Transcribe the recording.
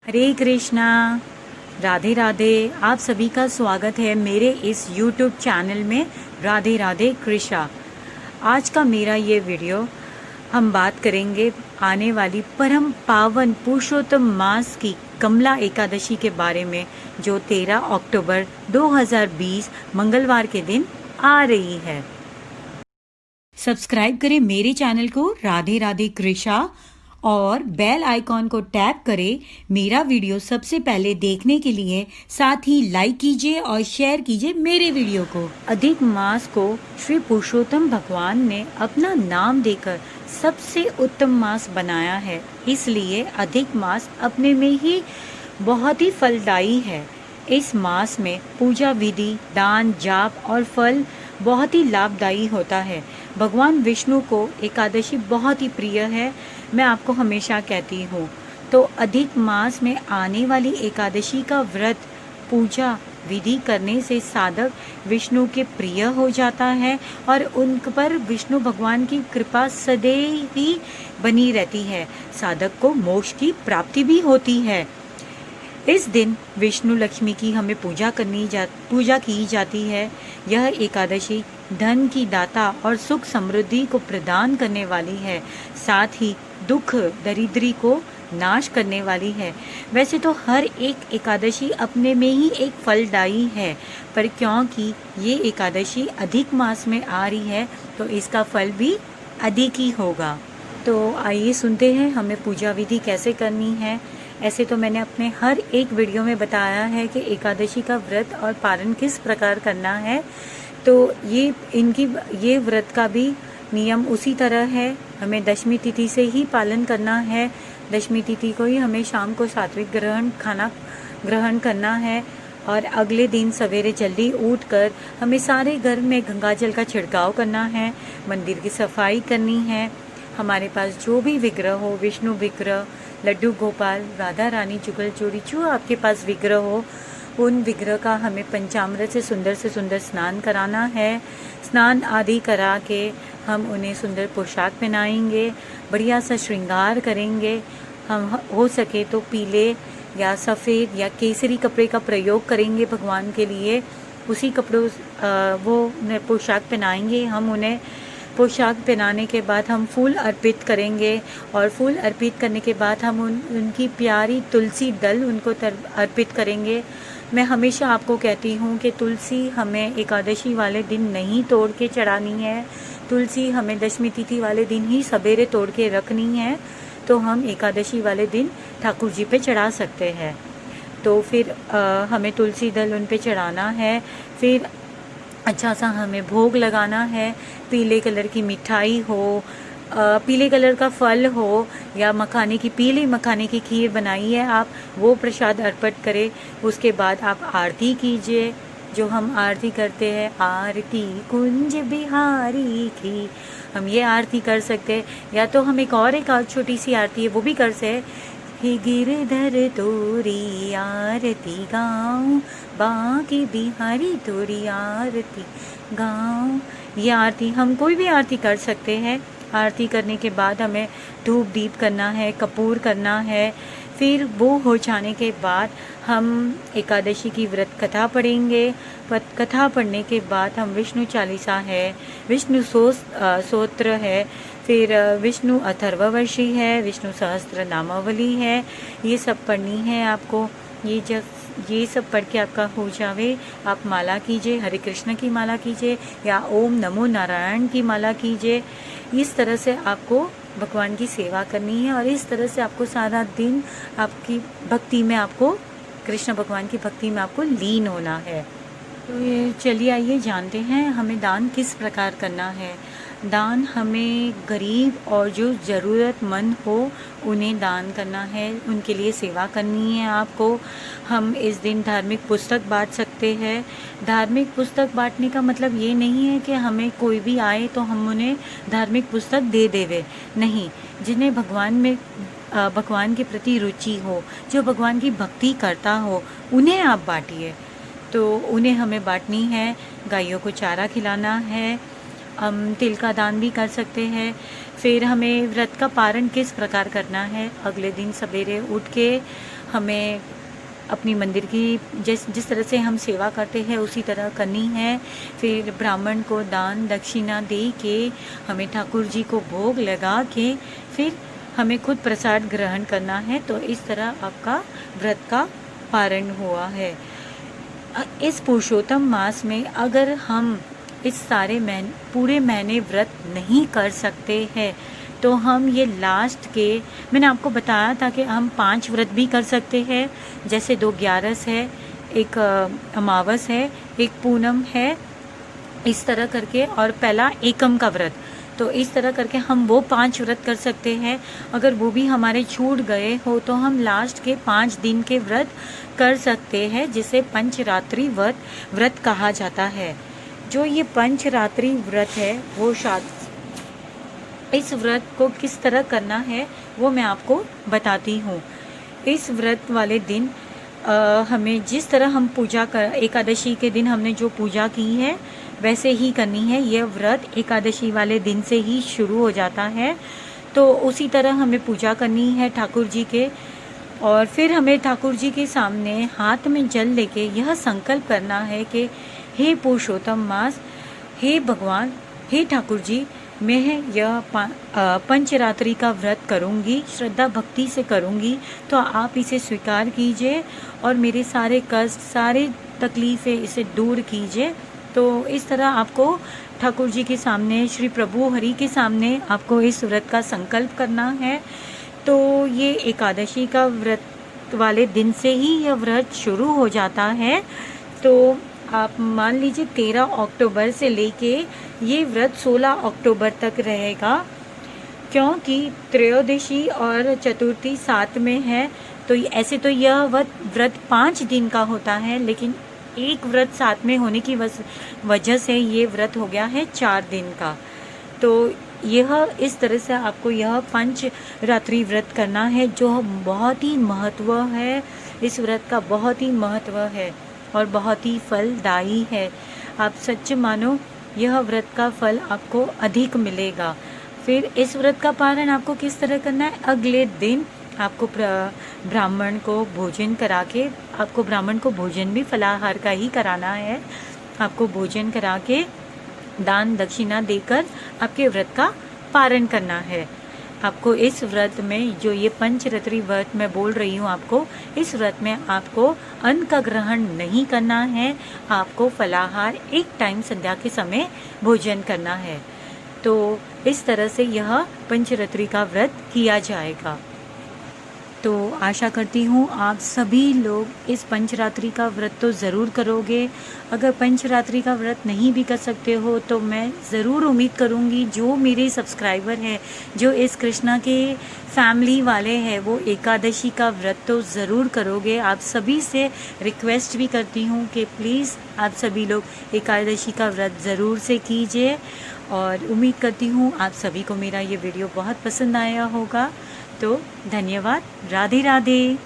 हरे कृष्णा। राधे राधे। आप सभी का स्वागत है मेरे इस YouTube चैनल में राधे राधे कृष्णा। आज का मेरा ये वीडियो हम बात करेंगे आने वाली परम पावन पुरुषोत्तम मास की कमला एकादशी के बारे में, जो 13 अक्टूबर 2020 मंगलवार के दिन आ रही है। सब्सक्राइब करें मेरे चैनल को राधे राधे कृष्णा और बेल आइकॉन को टैप करें मेरा वीडियो सबसे पहले देखने के लिए। साथ ही लाइक कीजिए और शेयर कीजिए मेरे वीडियो को। अधिक मास को श्री पुरुषोत्तम भगवान ने अपना नाम देकर सबसे उत्तम मास बनाया है, इसलिए अधिक मास अपने में ही बहुत ही फलदायी है। इस मास में पूजा विधि, दान, जाप और फल बहुत ही लाभदायी होता है। भगवान विष्णु को एकादशी बहुत ही प्रिय है, मैं आपको हमेशा कहती हूँ। तो अधिक मास में आने वाली एकादशी का व्रत, पूजा विधि करने से साधक विष्णु के प्रिय हो जाता है और उन पर विष्णु भगवान की कृपा सदैव ही बनी रहती है। साधक को मोक्ष की प्राप्ति भी होती है। इस दिन विष्णु लक्ष्मी की हमें पूजा की जाती है। यह एकादशी धन की दाता और सुख समृद्धि को प्रदान करने वाली है, साथ ही दुख दरिद्री को नाश करने वाली है। वैसे तो हर एक एकादशी अपने में ही एक फलदायी है, पर क्योंकि ये एकादशी अधिक मास में आ रही है तो इसका फल भी अधिक ही होगा। तो आइए सुनते हैं हमें पूजा विधि कैसे करनी है। ऐसे तो मैंने अपने हर एक वीडियो में बताया है कि एकादशी का व्रत और पारण किस प्रकार करना है। तो ये व्रत का भी नियम उसी तरह है। हमें दशमी तिथि से ही पालन करना है। दशमी तिथि को ही हमें शाम को सात्विक खाना ग्रहण करना है और अगले दिन सवेरे जल्दी उठकर हमें सारे घर में गंगा जल का छिड़काव करना है। मंदिर की सफाई करनी है। हमारे पास जो भी विग्रह हो, विष्णु विग्रह, लड्डू गोपाल, राधा रानी, जुगल जोड़ी, जो आपके पास विग्रह हो, उन विग्रह का हमें पंचामृत से सुंदर स्नान कराना है। स्नान आदि करा के हम उन्हें सुंदर पोशाक पहनाएंगे, बढ़िया सा श्रृंगार करेंगे। हम हो सके तो पीले या सफ़ेद या केसरी कपड़े का प्रयोग करेंगे भगवान के लिए। उसी कपड़ों वो पोशाक पहनाएंगे। हम उन्हें पोशाक पहनाने के बाद हम फूल अर्पित करेंगे और फूल अर्पित करने के बाद हम उनकी प्यारी तुलसी दल उनको अर्पित करेंगे। मैं हमेशा आपको कहती हूँ कि तुलसी हमें एकादशी वाले दिन नहीं तोड़ के चढ़ानी है। तुलसी हमें दशमी तिथि वाले दिन ही सवेरे तोड़ के रखनी है, तो हम एकादशी वाले दिन ठाकुर जी पे चढ़ा सकते हैं। तो फिर हमें तुलसी दल उन पे चढ़ाना है। फिर अच्छा सा हमें भोग लगाना है। पीले कलर की मिठाई हो, पीले कलर का फल हो या पीले मखाने की खीर बनाई है आप, वो प्रसाद अर्पित करें। उसके बाद आप आरती कीजिए। जो हम आरती करते हैं, आरती कुंज बिहारी की, हम ये आरती कर सकते हैं। या तो हम एक छोटी सी आरती है वो भी कर सकते। हे गिरधर तोरी आरती गाऊं, बाकी बिहारी तोरी आरती गाऊं। ये आरती हम कोई भी आरती कर सकते हैं। आरती करने के बाद हमें धूप दीप करना है, कपूर करना है। फिर वो हो जाने के बाद हम एकादशी की व्रत कथा पढ़ेंगे। कथा पढ़ने के बाद हम विष्णु चालीसा है, विष्णु स्तोत्र है, फिर विष्णु अथर्ववर्षी है, विष्णु सहस्त्र नामावली है, ये सब पढ़नी है आपको। ये सब पढ़ के आपका हो जावे, आप माला कीजिए, हरे कृष्ण की माला कीजिए या ओम नमो नारायण की माला कीजिए। इस तरह से आपको भगवान की सेवा करनी है और इस तरह से आपको सारा दिन आपकी भक्ति में, आपको कृष्ण भगवान की भक्ति में आपको लीन होना है। तो ये चलिए आइए जानते हैं हमें दान किस प्रकार करना है। दान हमें गरीब और जो ज़रूरतमंद हो उन्हें दान करना है, उनके लिए सेवा करनी है आपको। हम इस दिन धार्मिक पुस्तक बांट सकते हैं। धार्मिक पुस्तक बांटने का मतलब ये नहीं है कि हमें कोई भी आए तो हम उन्हें धार्मिक पुस्तक दे देवे, नहीं। जिन्हें भगवान के प्रति रुचि हो, जो भगवान की भक्ति करता हो, उन्हें आप बांटिए। तो उन्हें हमें बांटनी है। गायों को चारा खिलाना है। हम तिल का दान भी कर सकते हैं। फिर हमें व्रत का पारण किस प्रकार करना है। अगले दिन सवेरे उठ के हमें अपनी मंदिर की जिस तरह से हम सेवा करते हैं उसी तरह करनी है। फिर ब्राह्मण को दान दक्षिणा दे के हमें ठाकुर जी को भोग लगा के फिर हमें खुद प्रसाद ग्रहण करना है। तो इस तरह आपका व्रत का पारण हुआ है। इस पुरुषोत्तम मास में अगर हम इस पूरे महीने व्रत नहीं कर सकते हैं तो हम ये लास्ट के, मैंने आपको बताया था कि हम 5 व्रत भी कर सकते हैं, जैसे 2 ग्यारस है, एक अमावस है, एक पूनम है, इस तरह करके, और पहला एकम का व्रत। तो इस तरह करके हम वो 5 व्रत कर सकते हैं। अगर वो भी हमारे छूट गए हो तो हम लास्ट के 5 दिन के व्रत कर सकते हैं, जिसे पंचरात्रि व्रत कहा जाता है। जो ये पंचरात्रि व्रत है वो इस व्रत को किस तरह करना है वो मैं आपको बताती हूँ। इस व्रत वाले दिन हमें जिस तरह हम एकादशी के दिन हमने जो पूजा की है वैसे ही करनी है। यह व्रत एकादशी वाले दिन से ही शुरू हो जाता है। तो उसी तरह हमें पूजा करनी है ठाकुर जी के, और फिर हमें ठाकुर जी के सामने हाथ में जल लेके यह संकल्प करना है कि हे पुरुषोत्तम मास, हे भगवान, हे ठाकुर जी, मैं यह पंचरात्रि का व्रत करूंगी, श्रद्धा भक्ति से करूंगी, तो आप इसे स्वीकार कीजिए और मेरे सारे कष्ट, सारे तकलीफ़ें इसे दूर कीजिए। तो इस तरह आपको ठाकुर जी के सामने, श्री प्रभु हरि के सामने आपको इस व्रत का संकल्प करना है। तो ये एकादशी का व्रत वाले दिन से ही यह व्रत शुरू हो जाता है। तो आप मान लीजिए 13 अक्टूबर से लेके ये व्रत 16 अक्टूबर तक रहेगा, क्योंकि त्रयोदशी और चतुर्थी साथ में है। तो ऐसे तो यह व्रत 5 दिन का होता है, लेकिन एक व्रत साथ में होने की वजह से ये व्रत हो गया है 4 दिन का। तो यह इस तरह से आपको यह पंचरात्रि व्रत करना है, जो बहुत ही महत्व है। इस व्रत का बहुत ही महत्व है और बहुत ही फलदायी है। आप सच मानो, यह व्रत का फल आपको अधिक मिलेगा। फिर इस व्रत का पारण आपको किस तरह करना है? अगले दिन आपको ब्राह्मण को भोजन करा के, आपको ब्राह्मण को भोजन भी फलाहार का ही कराना है। आपको भोजन करा के दान दक्षिणा देकर आपके व्रत का पारण करना है। आपको इस व्रत में, जो ये पंचरात्रि व्रत मैं बोल रही हूँ आपको, इस व्रत में आपको अन्न का ग्रहण नहीं करना है। आपको फलाहार एक टाइम संध्या के समय भोजन करना है। तो इस तरह से यह पंचरात्रि का व्रत किया जाएगा। तो आशा करती हूँ आप सभी लोग इस पंचरात्रि का व्रत तो ज़रूर करोगे। अगर पंचरात्रि का व्रत नहीं भी कर सकते हो तो मैं ज़रूर उम्मीद करूँगी जो मेरे सब्सक्राइबर हैं, जो इस कृष्णा के फैमिली वाले हैं, वो एकादशी का व्रत तो ज़रूर करोगे। आप सभी से रिक्वेस्ट भी करती हूँ कि प्लीज़ आप सभी लोग एकादशी का व्रत ज़रूर से कीजिए। और उम्मीद करती हूँ आप सभी को मेरा ये वीडियो बहुत पसंद आया होगा। तो धन्यवाद। राधे राधे।